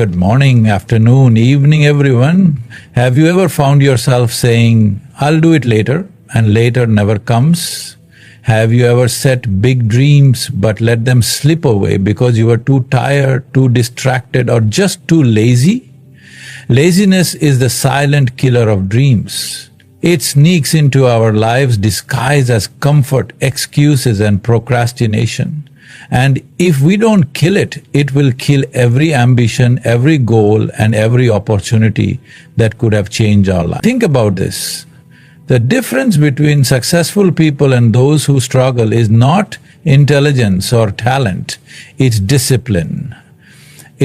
Good morning, afternoon, evening, everyone. Have you ever found yourself saying, "I'll do it later," and later never comes? Have you ever set big dreams but let them slip away because you were too tired, too distracted, or just too lazy? Laziness is the silent killer of dreams. It sneaks into our lives disguised as comfort, excuses, and procrastination. And if we don't kill it, it will kill every ambition, every goal, and every opportunity that could have changed our life. Think about this. The difference between successful people and those who struggle is not intelligence or talent, it's discipline.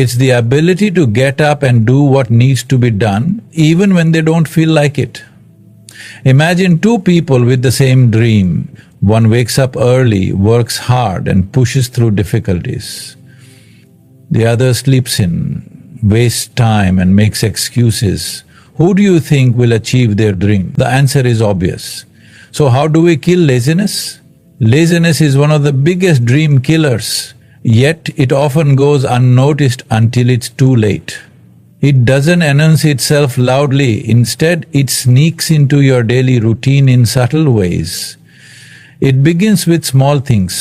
It's the ability to get up and do what needs to be done, even when they don't feel like it. Imagine two people with the same dream. One wakes up early, works hard, and pushes through difficulties. The other sleeps in, wastes time, and makes excuses. Who do you think will achieve their dream? The answer is obvious. So how do we kill laziness? Laziness is one of the biggest dream killers, yet it often goes unnoticed until it's too late. It doesn't announce itself loudly, instead it sneaks into your daily routine in subtle ways. It begins with small things.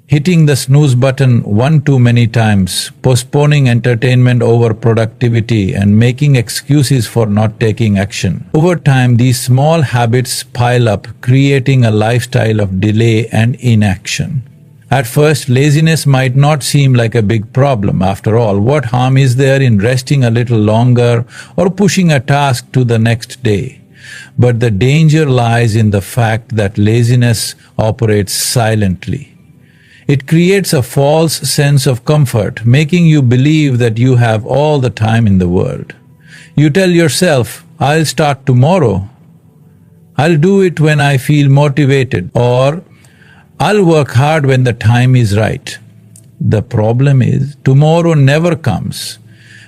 Hitting the snooze button one too many times, postponing entertainment over productivity, and making excuses for not taking action. Over time, these small habits pile up, creating a lifestyle of delay and inaction. At first, laziness might not seem like a big problem. After all, what harm is there in resting a little longer or pushing a task to the next day? But the danger lies in the fact that laziness operates silently. It creates a false sense of comfort, making you believe that you have all the time in the world. You tell yourself, "I'll start tomorrow," "I'll do it when I feel motivated," or "I'll work hard when the time is right." The problem is, tomorrow never comes.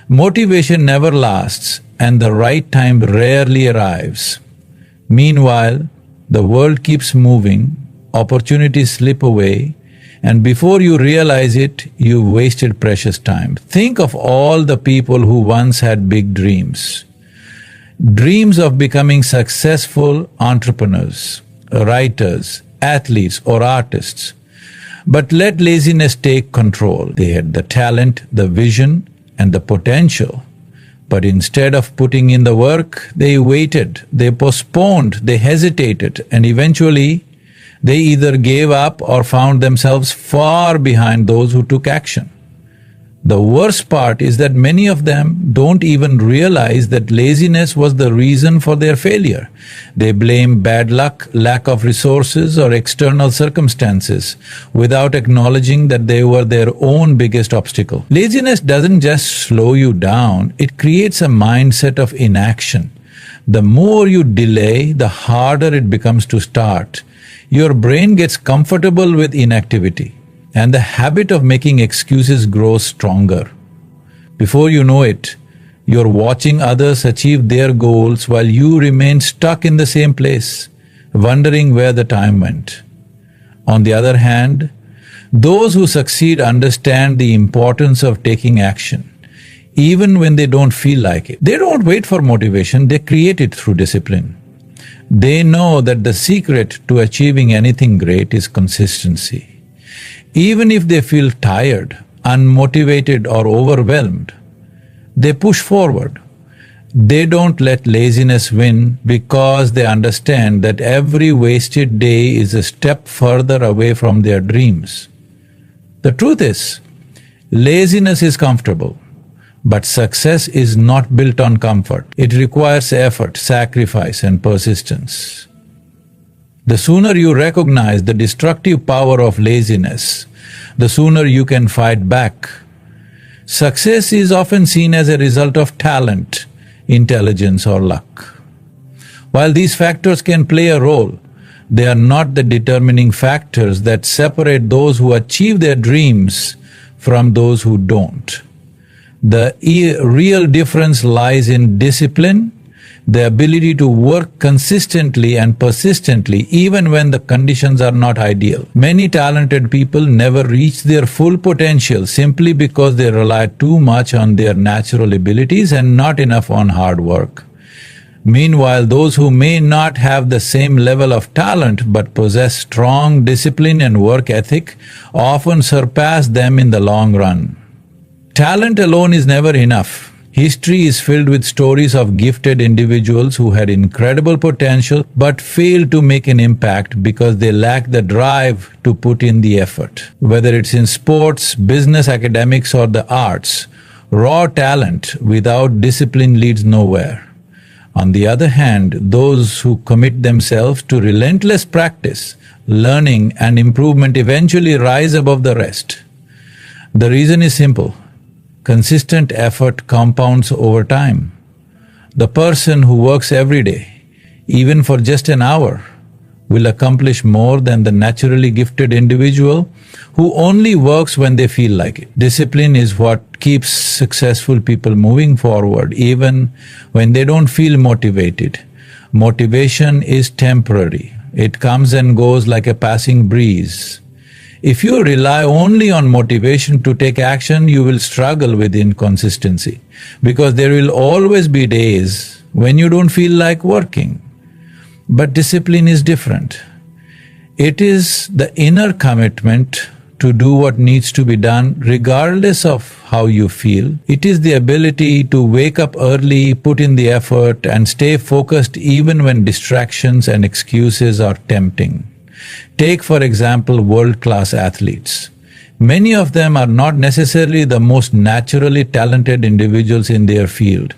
Motivation never lasts, and the right time rarely arrives. Meanwhile, the world keeps moving, opportunities slip away, and before you realize it, you've wasted precious time. Think of all the people who once had big dreams. Dreams of becoming successful entrepreneurs, writers, athletes, or artists. But let laziness take control. They had the talent, the vision, and the potential. But instead of putting in the work, they waited, they postponed, they hesitated, and eventually they either gave up or found themselves far behind those who took action. The worst part is that many of them don't even realize that laziness was the reason for their failure. They blame bad luck, lack of resources, or external circumstances without acknowledging that they were their own biggest obstacle. Laziness doesn't just slow you down, it creates a mindset of inaction. The more you delay, the harder it becomes to start. Your brain gets comfortable with inactivity, and the habit of making excuses grows stronger. Before you know it, you're watching others achieve their goals while you remain stuck in the same place, wondering where the time went. On the other hand, those who succeed understand the importance of taking action, even when they don't feel like it. They don't wait for motivation, they create it through discipline. They know that the secret to achieving anything great is consistency. Even if they feel tired, unmotivated, or overwhelmed, they push forward. They don't let laziness win because they understand that every wasted day is a step further away from their dreams. The truth is, laziness is comfortable, but success is not built on comfort. It requires effort, sacrifice, and persistence. The sooner you recognize the destructive power of laziness, the sooner you can fight back. Success is often seen as a result of talent, intelligence, or luck. While these factors can play a role, they are not the determining factors that separate those who achieve their dreams from those who don't. The real difference lies in discipline, the ability to work consistently and persistently even when the conditions are not ideal. Many talented people never reach their full potential simply because they rely too much on their natural abilities and not enough on hard work. Meanwhile, those who may not have the same level of talent but possess strong discipline and work ethic often surpass them in the long run. Talent alone is never enough. History is filled with stories of gifted individuals who had incredible potential but failed to make an impact because they lacked the drive to put in the effort. Whether it's in sports, business, academics, or the arts, raw talent without discipline leads nowhere. On the other hand, those who commit themselves to relentless practice, learning, and improvement eventually rise above the rest. The reason is simple. Consistent effort compounds over time. The person who works every day, even for just an hour, will accomplish more than the naturally gifted individual who only works when they feel like it. Discipline is what keeps successful people moving forward even when they don't feel motivated. Motivation is temporary. It comes and goes like a passing breeze. If you rely only on motivation to take action, you will struggle with inconsistency because there will always be days when you don't feel like working. But discipline is different. It is the inner commitment to do what needs to be done regardless of how you feel. It is the ability to wake up early, put in the effort, and stay focused even when distractions and excuses are tempting. Take, for example, world-class athletes. Many of them are not necessarily the most naturally talented individuals in their field.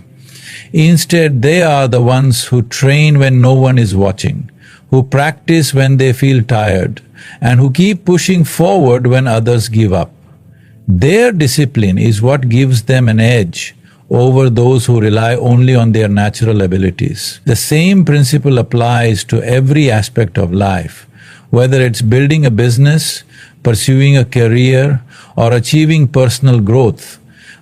Instead, they are the ones who train when no one is watching, who practice when they feel tired, and who keep pushing forward when others give up. Their discipline is what gives them an edge over those who rely only on their natural abilities. The same principle applies to every aspect of life, whether it's building a business, pursuing a career, or achieving personal growth.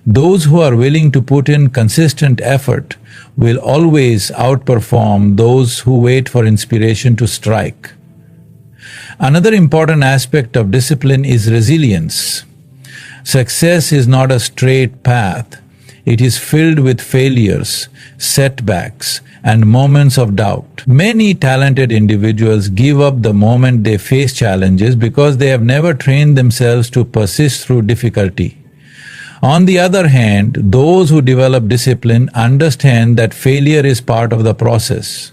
Those who are willing to put in consistent effort will always outperform those who wait for inspiration to strike. Another important aspect of discipline is resilience. Success is not a straight path. It is filled with failures, setbacks, and moments of doubt. Many talented individuals give up the moment they face challenges because they have never trained themselves to persist through difficulty. On the other hand, those who develop discipline understand that failure is part of the process.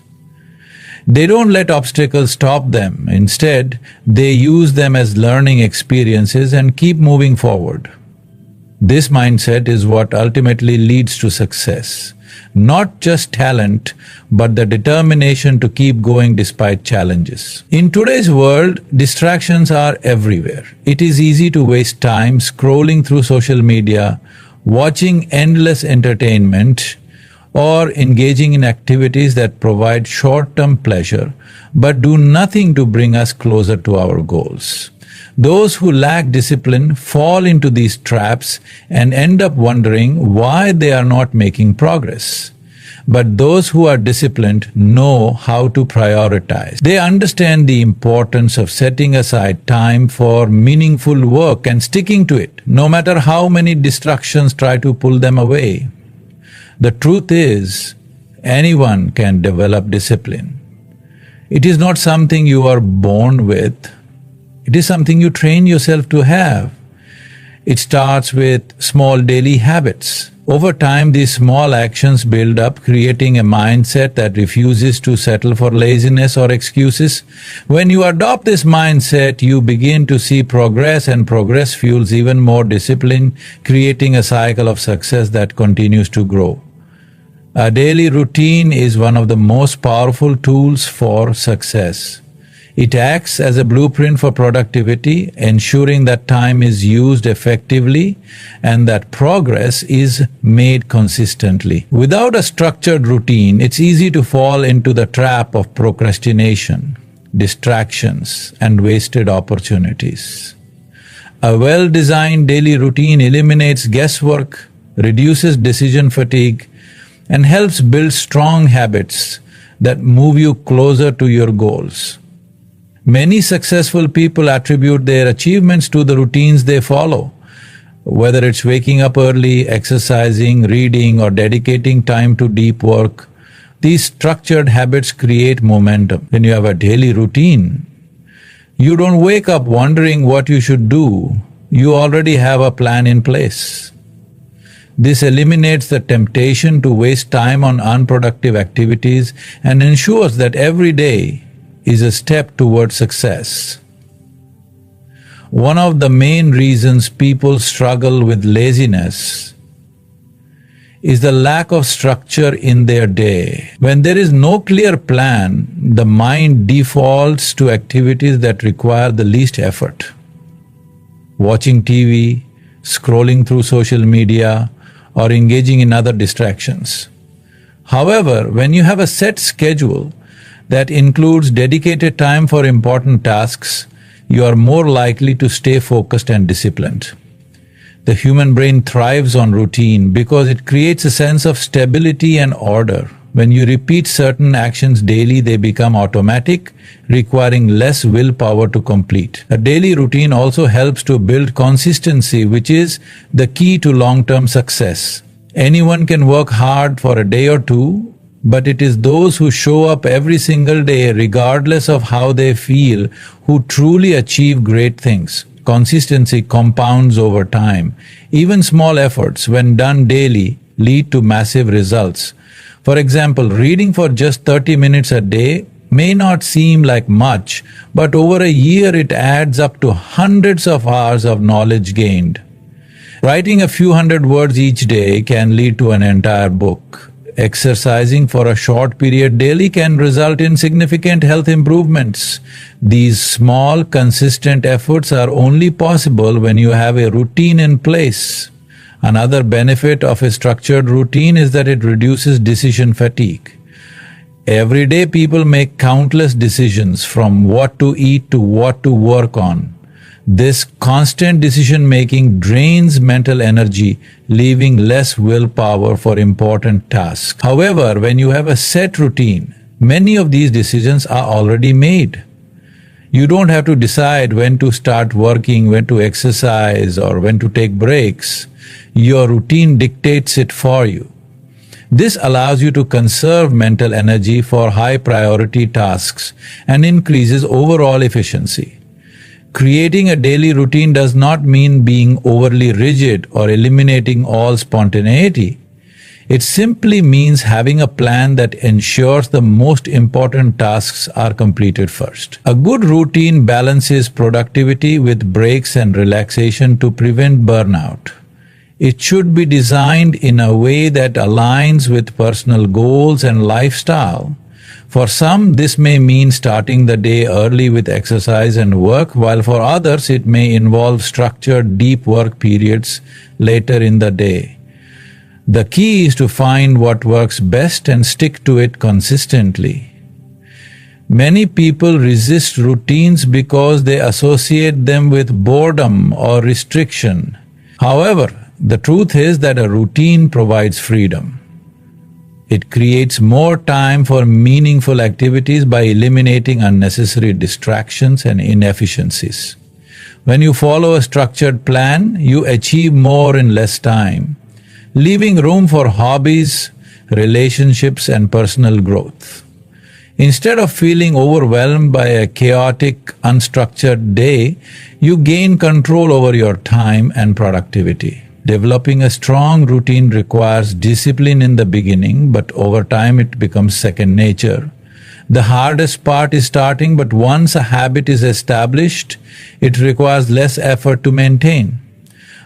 They don't let obstacles stop them. Instead, they use them as learning experiences and keep moving forward. This mindset is what ultimately leads to success. Not just talent, but the determination to keep going despite challenges. In today's world, distractions are everywhere. It is easy to waste time scrolling through social media, watching endless entertainment, or engaging in activities that provide short-term pleasure but do nothing to bring us closer to our goals. Those who lack discipline fall into these traps and end up wondering why they are not making progress. But those who are disciplined know how to prioritize. They understand the importance of setting aside time for meaningful work and sticking to it, no matter how many distractions try to pull them away. The truth is, anyone can develop discipline. It is not something you are born with. It is something you train yourself to have. It starts with small daily habits. Over time, these small actions build up, creating a mindset that refuses to settle for laziness or excuses. When you adopt this mindset, you begin to see progress, and progress fuels even more discipline, creating a cycle of success that continues to grow. A daily routine is one of the most powerful tools for success. It acts as a blueprint for productivity, ensuring that time is used effectively and that progress is made consistently. Without a structured routine, it's easy to fall into the trap of procrastination, distractions, and wasted opportunities. A well-designed daily routine eliminates guesswork, reduces decision fatigue, and helps build strong habits that move you closer to your goals. Many successful people attribute their achievements to the routines they follow. Whether it's waking up early, exercising, reading, or dedicating time to deep work, these structured habits create momentum. When you have a daily routine, you don't wake up wondering what you should do. You already have a plan in place. This eliminates the temptation to waste time on unproductive activities and ensures that every day is a step towards success. One of the main reasons people struggle with laziness is the lack of structure in their day. When there is no clear plan, the mind defaults to activities that require the least effort. Watching TV, scrolling through social media, or engaging in other distractions. However, when you have a set schedule that includes dedicated time for important tasks, you are more likely to stay focused and disciplined. The human brain thrives on routine because it creates a sense of stability and order. When you repeat certain actions daily, they become automatic, requiring less willpower to complete. A daily routine also helps to build consistency, which is the key to long-term success. Anyone can work hard for a day or two, but it is those who show up every single day, regardless of how they feel, who truly achieve great things. Consistency compounds over time. Even small efforts, when done daily, lead to massive results. For example, reading for just 30 minutes a day may not seem like much, but over a year it adds up to hundreds of hours of knowledge gained. Writing a few hundred words each day can lead to an entire book. Exercising for a short period daily can result in significant health improvements. These small, consistent efforts are only possible when you have a routine in place. Another benefit of a structured routine is that it reduces decision fatigue. Every day people make countless decisions, from what to eat to what to work on. This constant decision-making drains mental energy, leaving less willpower for important tasks. However, when you have a set routine, many of these decisions are already made. You don't have to decide when to start working, when to exercise, or when to take breaks. Your routine dictates it for you. This allows you to conserve mental energy for high-priority tasks and increases overall efficiency. Creating a daily routine does not mean being overly rigid or eliminating all spontaneity. It simply means having a plan that ensures the most important tasks are completed first. A good routine balances productivity with breaks and relaxation to prevent burnout. It should be designed in a way that aligns with personal goals and lifestyle. For some, this may mean starting the day early with exercise and work, while for others it may involve structured deep work periods later in the day. The key is to find what works best and stick to it consistently. Many people resist routines because they associate them with boredom or restriction. However, the truth is that a routine provides freedom. It creates more time for meaningful activities by eliminating unnecessary distractions and inefficiencies. When you follow a structured plan, you achieve more in less time, leaving room for hobbies, relationships, and personal growth. Instead of feeling overwhelmed by a chaotic, unstructured day, you gain control over your time and productivity. Developing a strong routine requires discipline in the beginning, but over time it becomes second nature. The hardest part is starting, but once a habit is established, it requires less effort to maintain.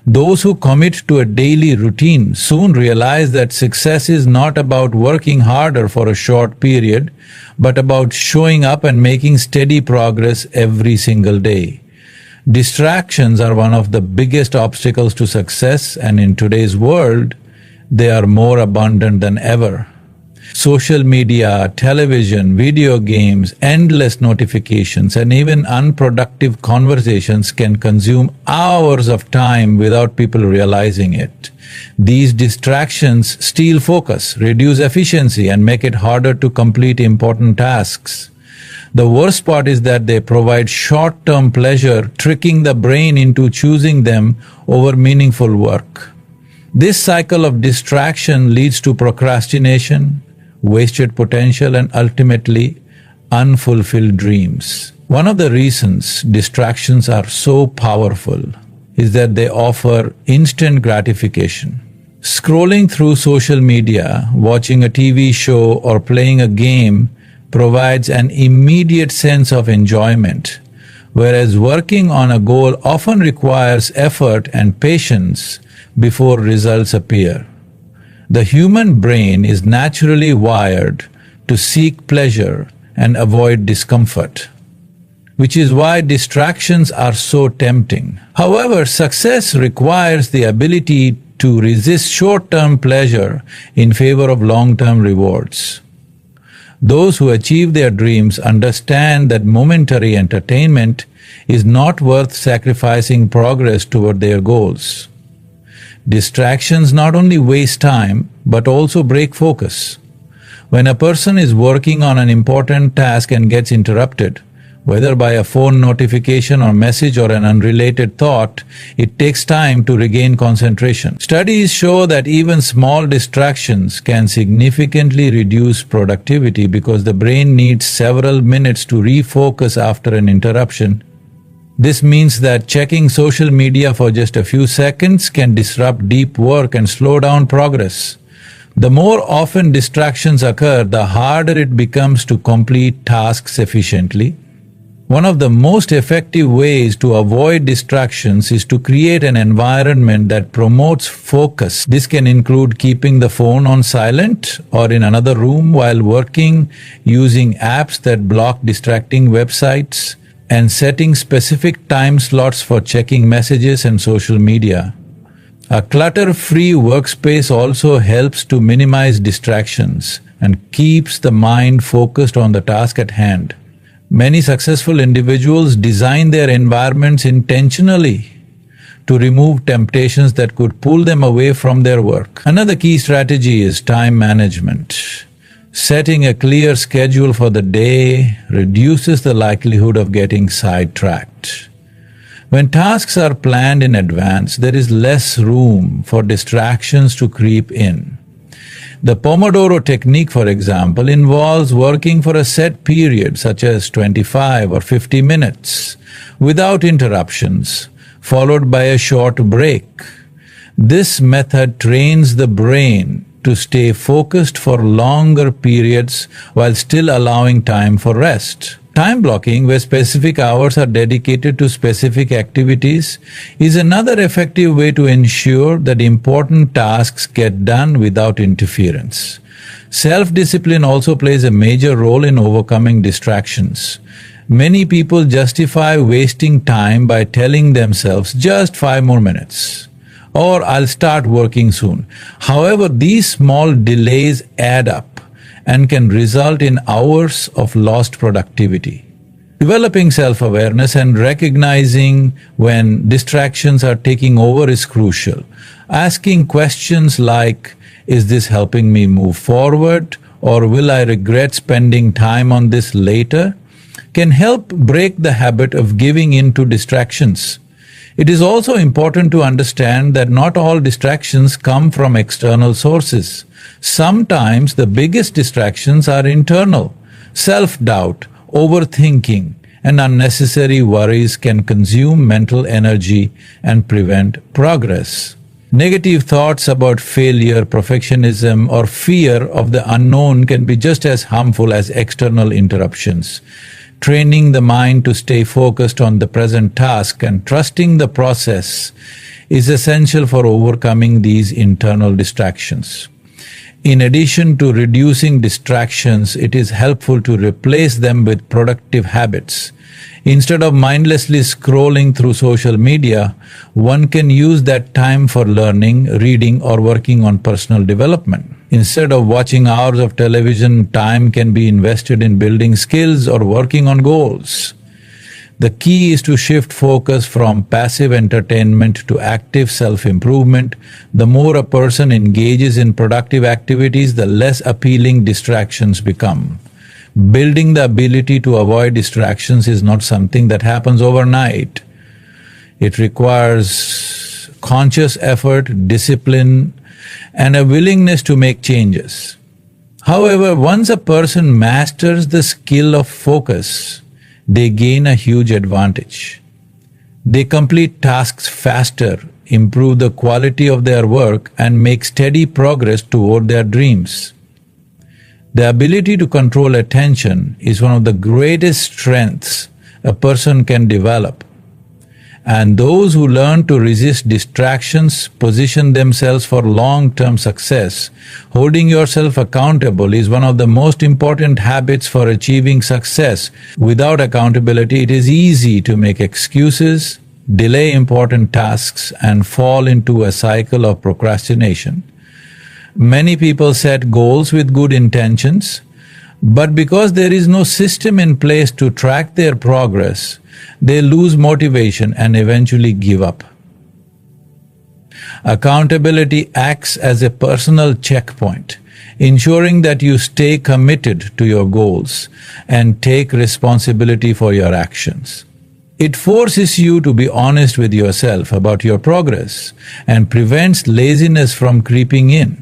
Those who commit to a daily routine soon realize that success is not about working harder for a short period, but about showing up and making steady progress every single day. Distractions are one of the biggest obstacles to success, and in today's world, they are more abundant than ever. Social media, television, video games, endless notifications, and even unproductive conversations can consume hours of time without people realizing it. These distractions steal focus, reduce efficiency, and make it harder to complete important tasks. The worst part is that they provide short-term pleasure, tricking the brain into choosing them over meaningful work. This cycle of distraction leads to procrastination, wasted potential, and ultimately unfulfilled dreams. One of the reasons distractions are so powerful is that they offer instant gratification. Scrolling through social media, watching a TV show, or playing a game provides an immediate sense of enjoyment, whereas working on a goal often requires effort and patience before results appear. The human brain is naturally wired to seek pleasure and avoid discomfort, which is why distractions are so tempting. However, success requires the ability to resist short-term pleasure in favor of long-term rewards. Those who achieve their dreams understand that momentary entertainment is not worth sacrificing progress toward their goals. Distractions not only waste time, but also break focus. When a person is working on an important task and gets interrupted, whether by a phone notification or message or an unrelated thought, it takes time to regain concentration. Studies show that even small distractions can significantly reduce productivity because the brain needs several minutes to refocus after an interruption. This means that checking social media for just a few seconds can disrupt deep work and slow down progress. The more often distractions occur, the harder it becomes to complete tasks efficiently. One of the most effective ways to avoid distractions is to create an environment that promotes focus. This can include keeping the phone on silent or in another room while working, using apps that block distracting websites, and setting specific time slots for checking messages and social media. A clutter-free workspace also helps to minimize distractions and keeps the mind focused on the task at hand. Many successful individuals design their environments intentionally to remove temptations that could pull them away from their work. Another key strategy is time management. Setting a clear schedule for the day reduces the likelihood of getting sidetracked. When tasks are planned in advance, there is less room for distractions to creep in. The Pomodoro technique, for example, involves working for a set period such as 25 or 50 minutes without interruptions, followed by a short break. This method trains the brain to stay focused for longer periods while still allowing time for rest. Time blocking, where specific hours are dedicated to specific activities, is another effective way to ensure that important tasks get done without interference. Self-discipline also plays a major role in overcoming distractions. Many people justify wasting time by telling themselves, just 5 more minutes, or I'll start working soon. However, these small delays add up and can result in hours of lost productivity. Developing self-awareness and recognizing when distractions are taking over is crucial. Asking questions like, is this helping me move forward, or will I regret spending time on this later, can help break the habit of giving in to distractions. It is also important to understand that not all distractions come from external sources. Sometimes the biggest distractions are internal. Self-doubt, overthinking, and unnecessary worries can consume mental energy and prevent progress. Negative thoughts about failure, perfectionism, or fear of the unknown can be just as harmful as external interruptions. Training the mind to stay focused on the present task and trusting the process is essential for overcoming these internal distractions. In addition to reducing distractions, it is helpful to replace them with productive habits. Instead of mindlessly scrolling through social media, one can use that time for learning, reading, or working on personal development. Instead of watching hours of television, time can be invested in building skills or working on goals. The key is to shift focus from passive entertainment to active self-improvement. The more a person engages in productive activities, the less appealing distractions become. Building the ability to avoid distractions is not something that happens overnight. It requires conscious effort, discipline, and a willingness to make changes. However, once a person masters the skill of focus, they gain a huge advantage. They complete tasks faster, improve the quality of their work, and make steady progress toward their dreams. The ability to control attention is one of the greatest strengths a person can develop. And those who learn to resist distractions position themselves for long-term success. Holding yourself accountable is one of the most important habits for achieving success. Without accountability, it is easy to make excuses, delay important tasks, and fall into a cycle of procrastination. Many people set goals with good intentions, but because there is no system in place to track their progress, they lose motivation and eventually give up. Accountability acts as a personal checkpoint, ensuring that you stay committed to your goals and take responsibility for your actions. It forces you to be honest with yourself about your progress and prevents laziness from creeping in.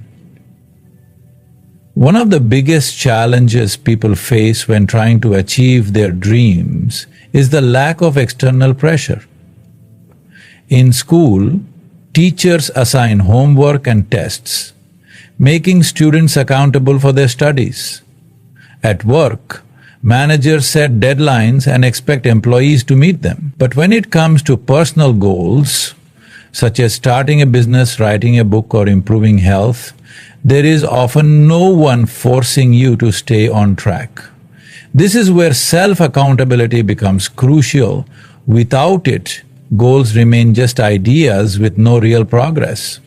One of the biggest challenges people face when trying to achieve their dreams is the lack of external pressure. In school, teachers assign homework and tests, making students accountable for their studies. At work, managers set deadlines and expect employees to meet them. But when it comes to personal goals, such as starting a business, writing a book, or improving health, there is often no one forcing you to stay on track. This is where self-accountability becomes crucial. Without it, goals remain just ideas with no real progress.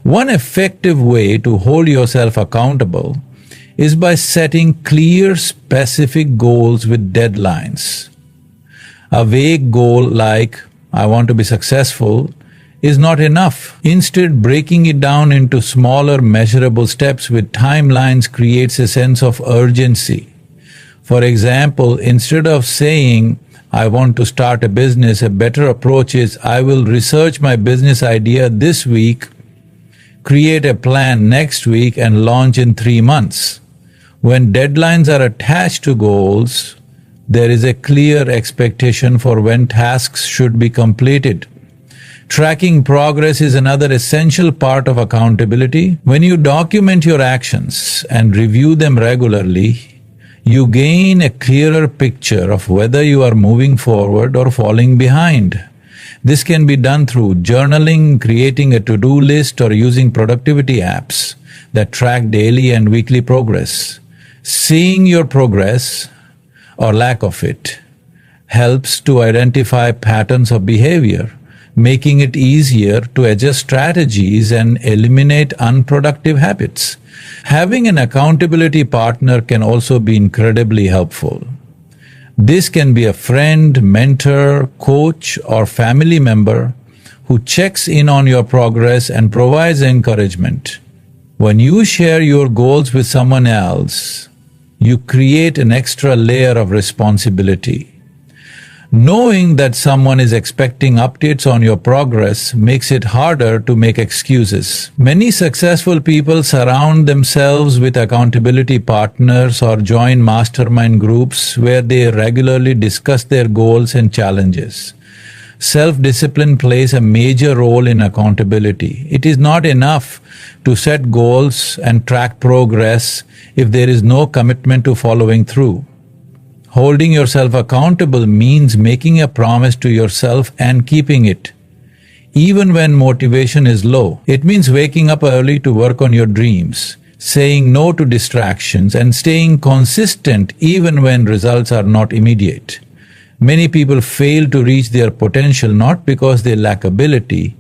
One effective way to hold yourself accountable is by setting clear, specific goals with deadlines. A vague goal like, "I want to be successful," is not enough. Instead, breaking it down into smaller, measurable steps with timelines creates a sense of urgency. For example, instead of saying, "I want to start a business," a better approach is, "I will research my business idea this week, create a plan next week, and launch in 3 months. When deadlines are attached to goals, there is a clear expectation for when tasks should be completed. Tracking progress is another essential part of accountability. When you document your actions and review them regularly, you gain a clearer picture of whether you are moving forward or falling behind. This can be done through journaling, creating a to-do list, or using productivity apps that track daily and weekly progress. Seeing your progress, or lack of it, helps to identify patterns of behavior, making it easier to adjust strategies and eliminate unproductive habits. Having an accountability partner can also be incredibly helpful. This can be a friend, mentor, coach, or family member who checks in on your progress and provides encouragement. When you share your goals with someone else, you create an extra layer of responsibility. Knowing that someone is expecting updates on your progress makes it harder to make excuses. Many successful people surround themselves with accountability partners or join mastermind groups where they regularly discuss their goals and challenges. Self-discipline plays a major role in accountability. It is not enough to set goals and track progress if there is no commitment to following through. Holding yourself accountable means making a promise to yourself and keeping it. Even when motivation is low, it means waking up early to work on your dreams, saying no to distractions, and staying consistent even when results are not immediate. Many people fail to reach their potential not because they lack ability,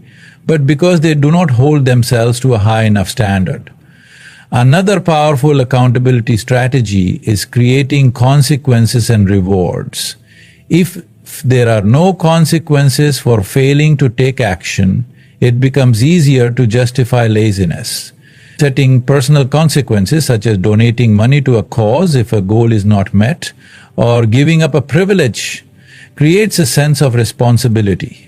but because they do not hold themselves to a high enough standard. Another powerful accountability strategy is creating consequences and rewards. If there are no consequences for failing to take action, it becomes easier to justify laziness. Setting personal consequences such as donating money to a cause if a goal is not met, or giving up a privilege, creates a sense of responsibility.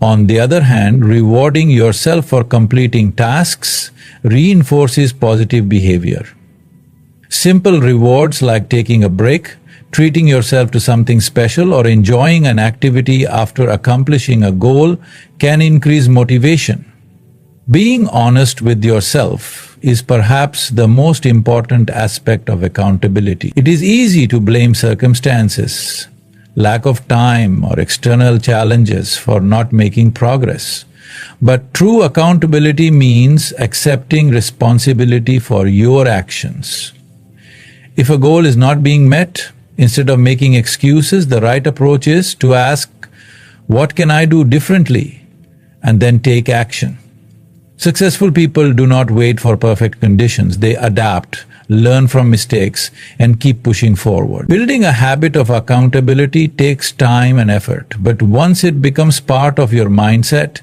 On the other hand, rewarding yourself for completing tasks reinforces positive behavior. Simple rewards like taking a break, treating yourself to something special, or enjoying an activity after accomplishing a goal can increase motivation. Being honest with yourself is perhaps the most important aspect of accountability. It is easy to blame circumstances, lack of time, or external challenges for not making progress. But true accountability means accepting responsibility for your actions. If a goal is not being met, instead of making excuses, the right approach is to ask, "What can I do differently?" and then take action. Successful people do not wait for perfect conditions. They adapt, learn from mistakes, and keep pushing forward. Building a habit of accountability takes time and effort, but once it becomes part of your mindset,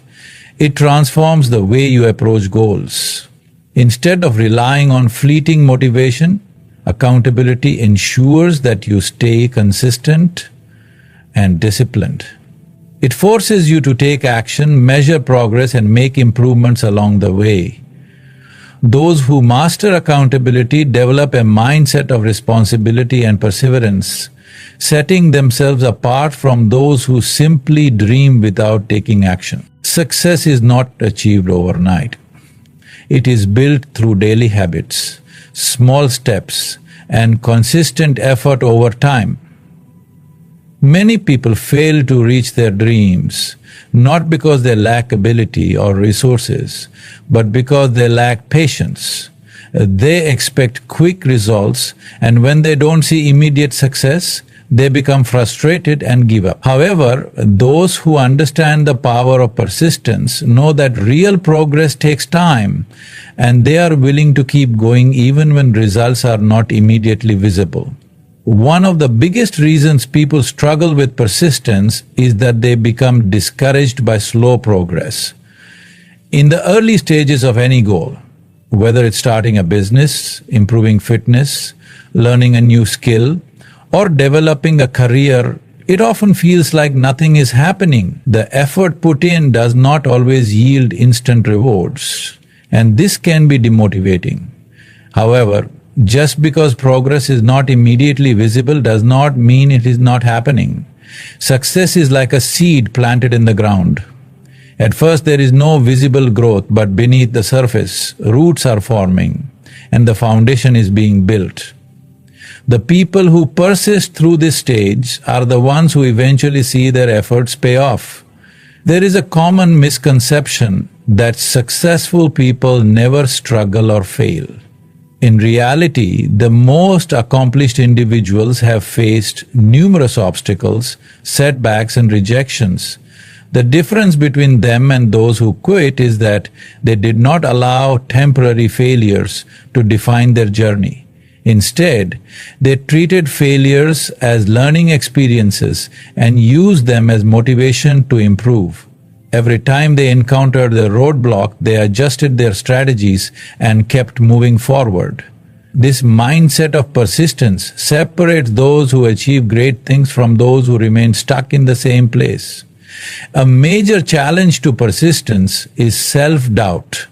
it transforms the way you approach goals. Instead of relying on fleeting motivation, accountability ensures that you stay consistent and disciplined. It forces you to take action, measure progress, and make improvements along the way. Those who master accountability develop a mindset of responsibility and perseverance, setting themselves apart from those who simply dream without taking action. Success is not achieved overnight. It is built through daily habits, small steps, and consistent effort over time. Many people fail to reach their dreams, not because they lack ability or resources, but because they lack patience. They expect quick results, and when they don't see immediate success, they become frustrated and give up. However, those who understand the power of persistence know that real progress takes time, and they are willing to keep going even when results are not immediately visible. One of the biggest reasons people struggle with persistence is that they become discouraged by slow progress. In the early stages of any goal, whether it's starting a business, improving fitness, learning a new skill, or developing a career, it often feels like nothing is happening. The effort put in does not always yield instant rewards, and this can be demotivating. However, just because progress is not immediately visible does not mean it is not happening. Success is like a seed planted in the ground. At first there is no visible growth, but beneath the surface, roots are forming and the foundation is being built. The people who persist through this stage are the ones who eventually see their efforts pay off. There is a common misconception that successful people never struggle or fail. In reality, the most accomplished individuals have faced numerous obstacles, setbacks, and rejections. The difference between them and those who quit is that they did not allow temporary failures to define their journey. Instead, they treated failures as learning experiences and used them as motivation to improve. Every time they encountered a roadblock, they adjusted their strategies and kept moving forward. This mindset of persistence separates those who achieve great things from those who remain stuck in the same place. A major challenge to persistence is self-doubt.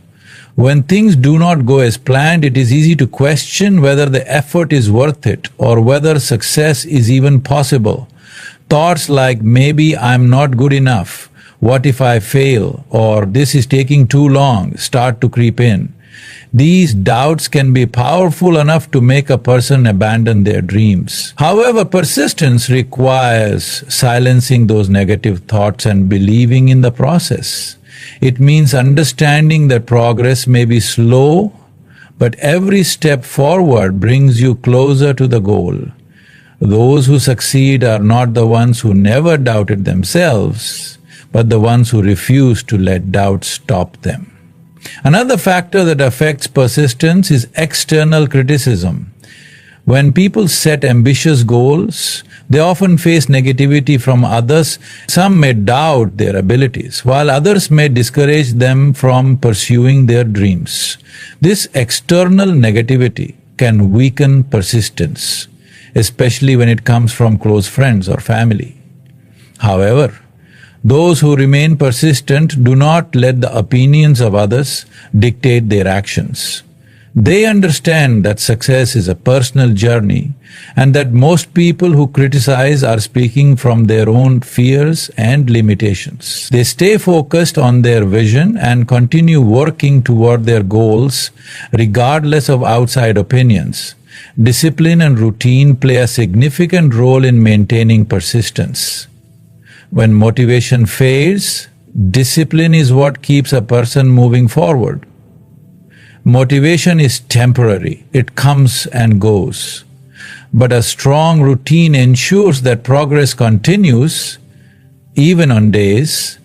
When things do not go as planned, it is easy to question whether the effort is worth it or whether success is even possible. Thoughts like, "Maybe I'm not good enough," "What if I fail?" or "This is taking too long," start to creep in. These doubts can be powerful enough to make a person abandon their dreams. However, persistence requires silencing those negative thoughts and believing in the process. It means understanding that progress may be slow, but every step forward brings you closer to the goal. Those who succeed are not the ones who never doubted themselves, but the ones who refuse to let doubt stop them. Another factor that affects persistence is external criticism. When people set ambitious goals, They often face negativity from others. Some may doubt their abilities, while others may discourage them from pursuing their dreams. This external negativity can weaken persistence, especially when it comes from close friends or family. However, those who remain persistent do not let the opinions of others dictate their actions. They understand that success is a personal journey and that most people who criticize are speaking from their own fears and limitations. They stay focused on their vision and continue working toward their goals regardless of outside opinions. Discipline and routine play a significant role in maintaining persistence. When motivation fades, discipline is what keeps a person moving forward. Motivation is temporary, it comes and goes. But a strong routine ensures that progress continues even on days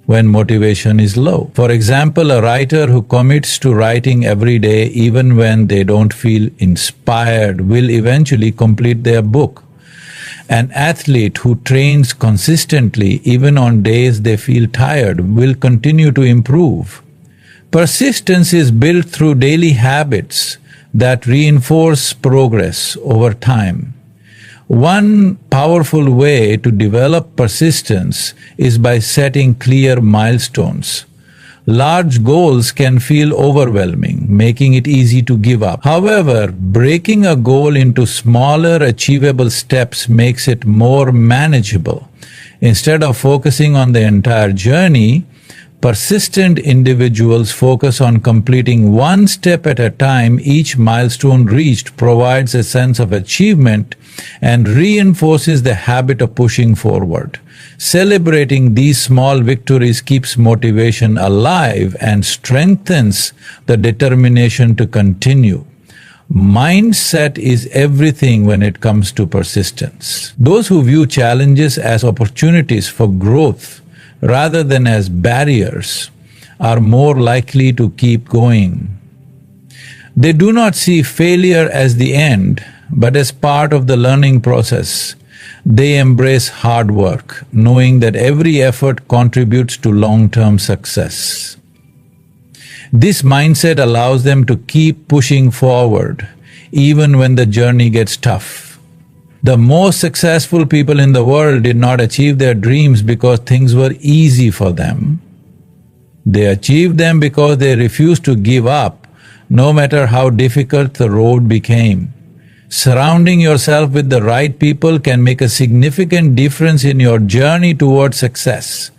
when motivation is low. For example, a writer who commits to writing every day even when they don't feel inspired will eventually complete their book. An athlete who trains consistently even on days they feel tired will continue to improve. Persistence is built through daily habits that reinforce progress over time. One powerful way to develop persistence is by setting clear milestones. Large goals can feel overwhelming, making it easy to give up. However, breaking a goal into smaller, achievable steps makes it more manageable. Instead of focusing on the entire journey, persistent individuals focus on completing one step at a time. Each milestone reached provides a sense of achievement and reinforces the habit of pushing forward. Celebrating these small victories keeps motivation alive and strengthens the determination to continue. Mindset is everything when it comes to persistence. Those who view challenges as opportunities for growth rather than as barriers are more likely to keep going. They do not see failure as the end, but as part of the learning process. They embrace hard work, knowing that every effort contributes to long-term success. This mindset allows them to keep pushing forward, even when the journey gets tough. The most successful people in the world did not achieve their dreams because things were easy for them. They achieved them because they refused to give up, no matter how difficult the road became. Surrounding yourself with the right people can make a significant difference in your journey towards success.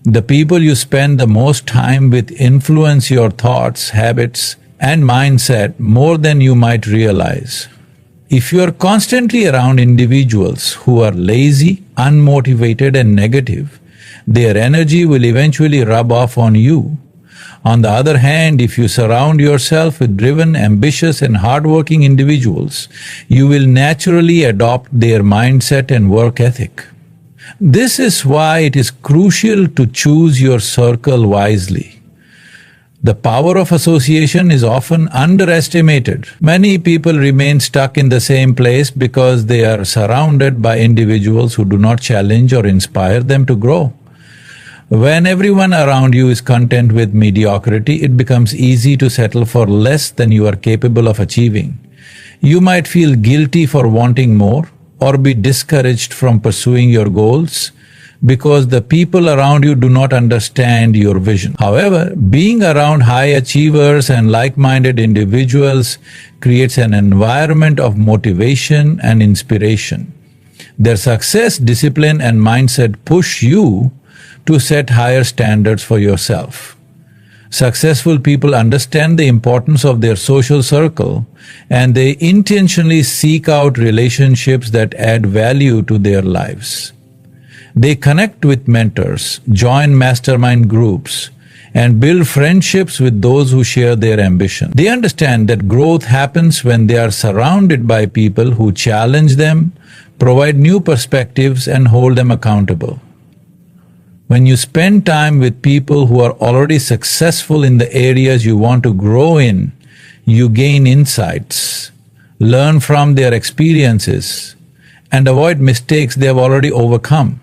The people you spend the most time with influence your thoughts, habits, and mindset more than you might realize. If you are constantly around individuals who are lazy, unmotivated, and negative, their energy will eventually rub off on you. On the other hand, if you surround yourself with driven, ambitious, and hardworking individuals, you will naturally adopt their mindset and work ethic. This is why it is crucial to choose your circle wisely. The power of association is often underestimated. Many people remain stuck in the same place because they are surrounded by individuals who do not challenge or inspire them to grow. When everyone around you is content with mediocrity, it becomes easy to settle for less than you are capable of achieving. You might feel guilty for wanting more or be discouraged from pursuing your goals because the people around you do not understand your vision. However, being around high achievers and like-minded individuals creates an environment of motivation and inspiration. Their success, discipline, and mindset push you to set higher standards for yourself. Successful people understand the importance of their social circle and they intentionally seek out relationships that add value to their lives. They connect with mentors, join mastermind groups, and build friendships with those who share their ambition. They understand that growth happens when they are surrounded by people who challenge them, provide new perspectives, and hold them accountable. When you spend time with people who are already successful in the areas you want to grow in, you gain insights, learn from their experiences, and avoid mistakes they have already overcome.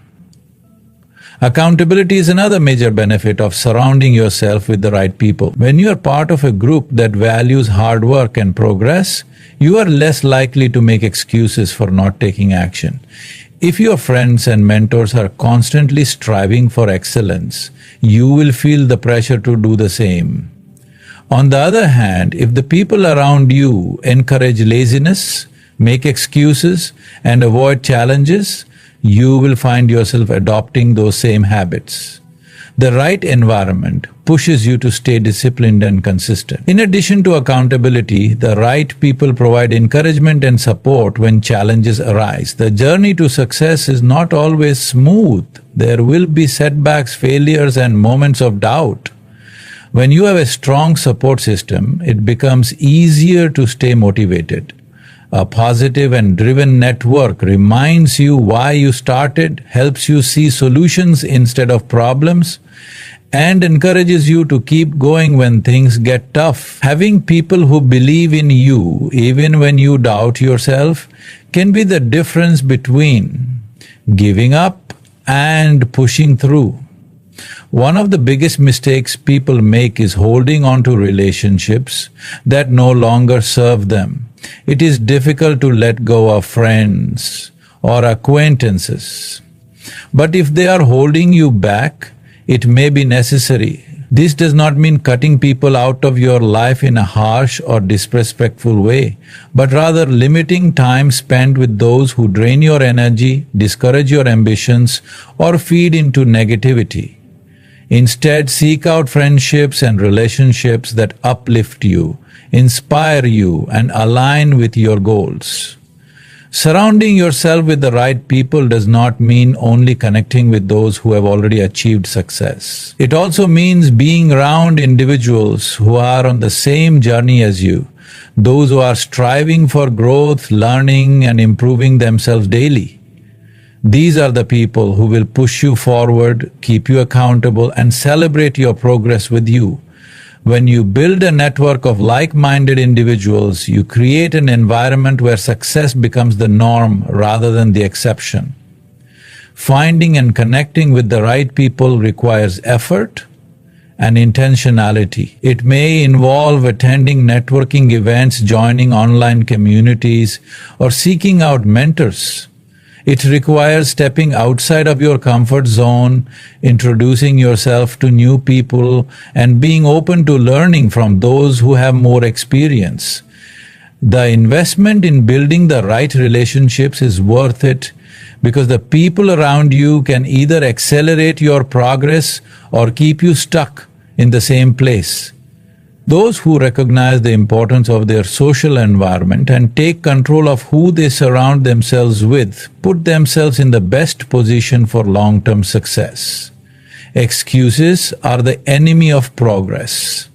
Accountability is another major benefit of surrounding yourself with the right people. When you are part of a group that values hard work and progress, you are less likely to make excuses for not taking action. If your friends and mentors are constantly striving for excellence, you will feel the pressure to do the same. On the other hand, if the people around you encourage laziness, make excuses, and avoid challenges, you will find yourself adopting those same habits. The right environment pushes you to stay disciplined and consistent. In addition to accountability, the right people provide encouragement and support when challenges arise. The journey to success is not always smooth. There will be setbacks, failures, and moments of doubt. When you have a strong support system, it becomes easier to stay motivated. A positive and driven network reminds you why you started, helps you see solutions instead of problems, and encourages you to keep going when things get tough. Having people who believe in you, even when you doubt yourself, can be the difference between giving up and pushing through. One of the biggest mistakes people make is holding on to relationships that no longer serve them. It is difficult to let go of friends or acquaintances. But if they are holding you back, it may be necessary. This does not mean cutting people out of your life in a harsh or disrespectful way, but rather limiting time spent with those who drain your energy, discourage your ambitions, or feed into negativity. Instead, seek out friendships and relationships that uplift you, inspire you, and align with your goals. Surrounding yourself with the right people does not mean only connecting with those who have already achieved success. It also means being around individuals who are on the same journey as you, those who are striving for growth, learning, and improving themselves daily. These are the people who will push you forward, keep you accountable, and celebrate your progress with you. When you build a network of like-minded individuals, you create an environment where success becomes the norm rather than the exception. Finding and connecting with the right people requires effort and intentionality. It may involve attending networking events, joining online communities, or seeking out mentors. It requires stepping outside of your comfort zone, introducing yourself to new people, and being open to learning from those who have more experience. The investment in building the right relationships is worth it because the people around you can either accelerate your progress or keep you stuck in the same place. Those who recognize the importance of their social environment and take control of who they surround themselves with put themselves in the best position for long-term success. Excuses are the enemy of progress.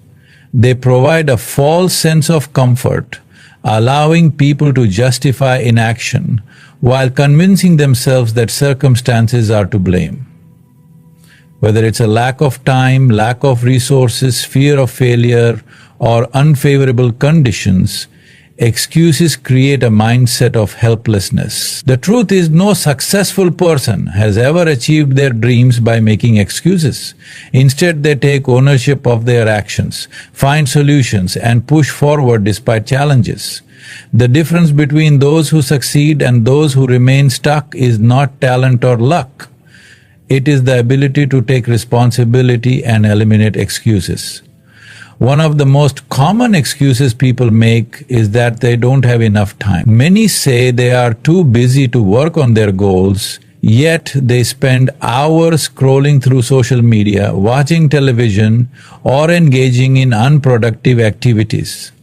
They provide a false sense of comfort, allowing people to justify inaction while convincing themselves that circumstances are to blame. Whether it's a lack of time, lack of resources, fear of failure, or unfavorable conditions, excuses create a mindset of helplessness. The truth is, no successful person has ever achieved their dreams by making excuses. Instead, they take ownership of their actions, find solutions, and push forward despite challenges. The difference between those who succeed and those who remain stuck is not talent or luck. It is the ability to take responsibility and eliminate excuses. One of the most common excuses people make is that they don't have enough time. Many say they are too busy to work on their goals, yet they spend hours scrolling through social media, watching television, or engaging in unproductive activities.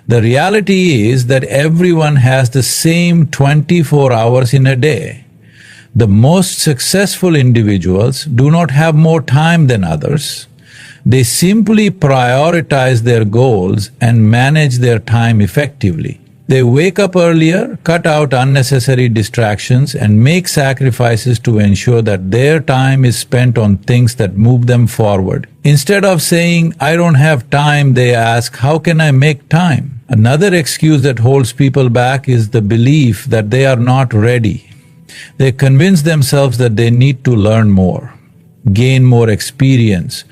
The reality is that everyone has the same 24 hours in a day. The most successful individuals do not have more time than others. They simply prioritize their goals and manage their time effectively. They wake up earlier, cut out unnecessary distractions, and make sacrifices to ensure that their time is spent on things that move them forward. Instead of saying, "I don't have time," they ask, "How can I make time?" Another excuse that holds people back is the belief that they are not ready. They convince themselves that they need to learn more, gain more experience,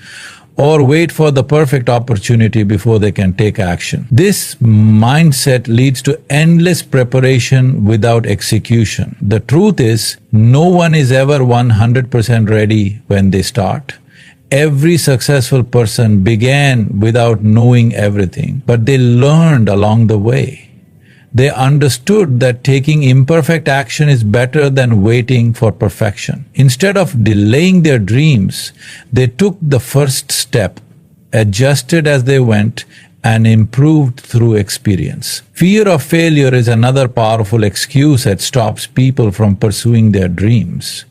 or wait for the perfect opportunity before they can take action. This mindset leads to endless preparation without execution. The truth is, no one is ever 100% ready when they start. Every successful person began without knowing everything, but they learned along the way. They understood that taking imperfect action is better than waiting for perfection. Instead of delaying their dreams, they took the first step, adjusted as they went, and improved through experience. Fear of failure is another powerful excuse that stops people from pursuing their dreams.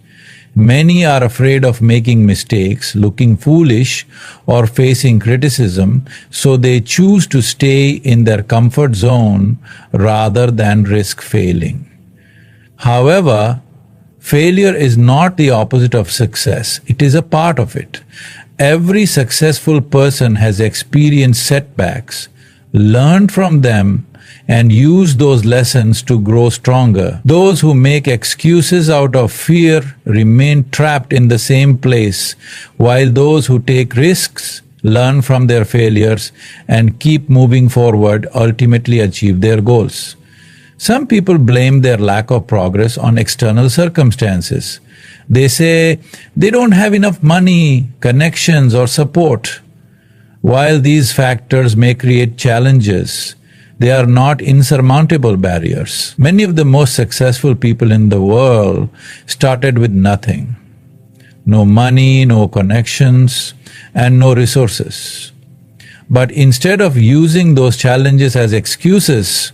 Many are afraid of making mistakes, looking foolish, or facing criticism, so they choose to stay in their comfort zone rather than risk failing. However, failure is not the opposite of success, it is a part of it. Every successful person has experienced setbacks, learned from them, and use those lessons to grow stronger. Those who make excuses out of fear remain trapped in the same place, while those who take risks, learn from their failures, and keep moving forward ultimately achieve their goals. Some people blame their lack of progress on external circumstances. They say they don't have enough money, connections, or support. While these factors may create challenges, they are not insurmountable barriers. Many of the most successful people in the world started with nothing. No money, no connections, and no resources. But instead of using those challenges as excuses,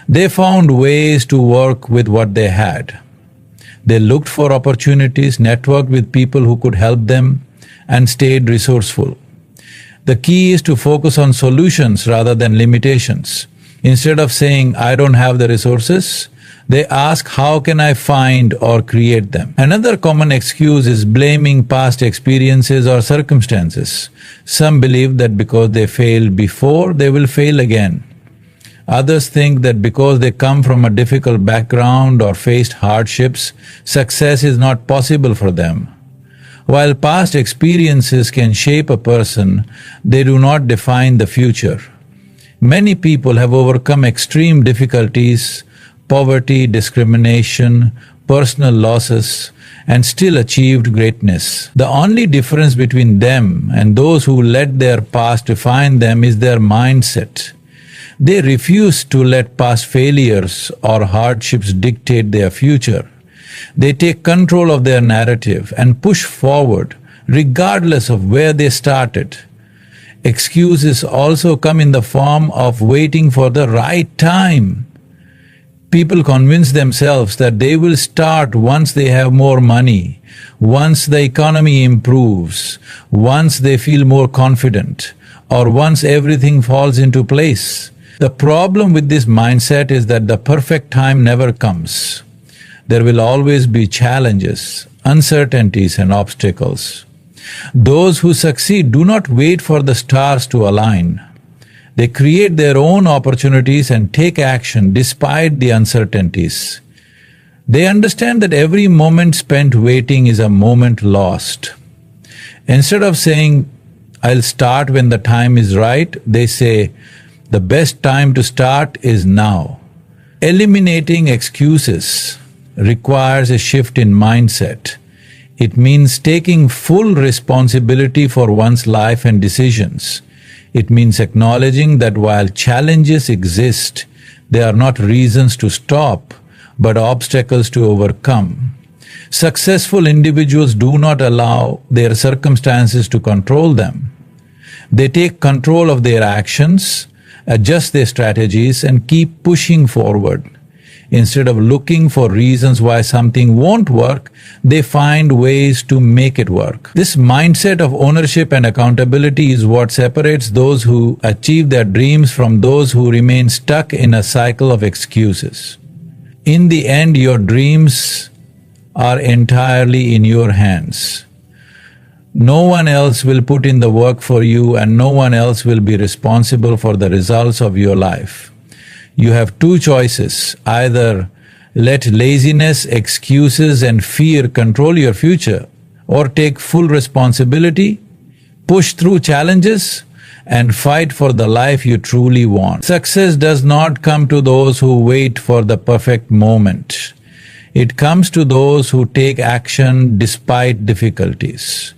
they found ways to work with what they had. They looked for opportunities, networked with people who could help them, and stayed resourceful. The key is to focus on solutions rather than limitations. Instead of saying, I don't have the resources, they ask, how can I find or create them? Another common excuse is blaming past experiences or circumstances. Some believe that because they failed before, they will fail again. Others think that because they come from a difficult background or faced hardships, success is not possible for them. While past experiences can shape a person, they do not define the future. Many people have overcome extreme difficulties, poverty, discrimination, personal losses, and still achieved greatness. The only difference between them and those who let their past define them is their mindset. They refuse to let past failures or hardships dictate their future. They take control of their narrative and push forward, regardless of where they started. Excuses also come in the form of waiting for the right time. People convince themselves that they will start once they have more money, once the economy improves, once they feel more confident, or once everything falls into place. The problem with this mindset is that the perfect time never comes. There will always be challenges, uncertainties, and obstacles. Those who succeed do not wait for the stars to align. They create their own opportunities and take action despite the uncertainties. They understand that every moment spent waiting is a moment lost. Instead of saying, I'll start when the time is right, they say, the best time to start is now. Eliminating excuses requires a shift in mindset. It means taking full responsibility for one's life and decisions. It means acknowledging that while challenges exist, they are not reasons to stop, but obstacles to overcome. Successful individuals do not allow their circumstances to control them. They take control of their actions, adjust their strategies, and keep pushing forward. Instead of looking for reasons why something won't work, they find ways to make it work. This mindset of ownership and accountability is what separates those who achieve their dreams from those who remain stuck in a cycle of excuses. In the end, your dreams are entirely in your hands. No one else will put in the work for you, and no one else will be responsible for the results of your life. You have two choices: either Let laziness, excuses, and fear control your future, or take full responsibility, push through challenges, and fight for the life you truly want. Success does not come to those who wait for the perfect moment. It comes to those who take action despite difficulties.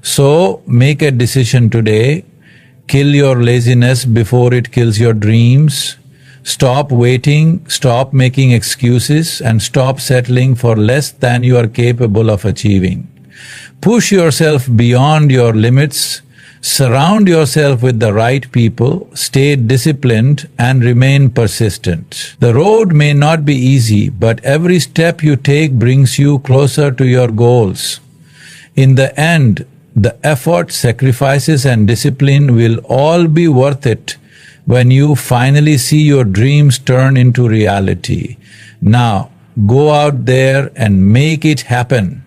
So, make a decision today. Kill your laziness before it kills your dreams. Stop waiting, stop making excuses, and stop settling for less than you are capable of achieving. Push yourself beyond your limits, surround yourself with the right people, stay disciplined, and remain persistent. The road may not be easy, but every step you take brings you closer to your goals. In the end, the effort, sacrifices, and discipline will all be worth it when you finally see your dreams turn into reality. Now, go out there and make it happen.